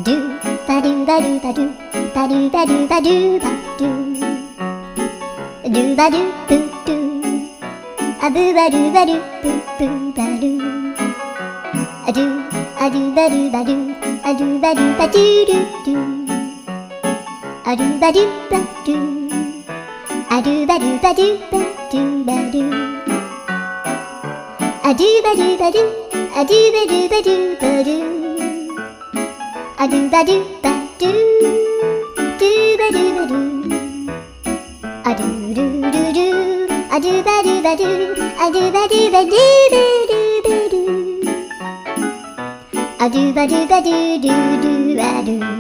do ba do ba do ba do ba do ba do ba do ba do ba do boo do a boo ba do ba do boo boo ba do a do ba do ba do a do ba do ba do do do a do ba do ba do a do ba do ba do ba do ba do a do ba do ba do a do ba do ba do ba do a do ba do ba do do ba do ba do a do do do do a do ba do ba do a do ba do ba do ba do ba do a do ba do ba do do do ba do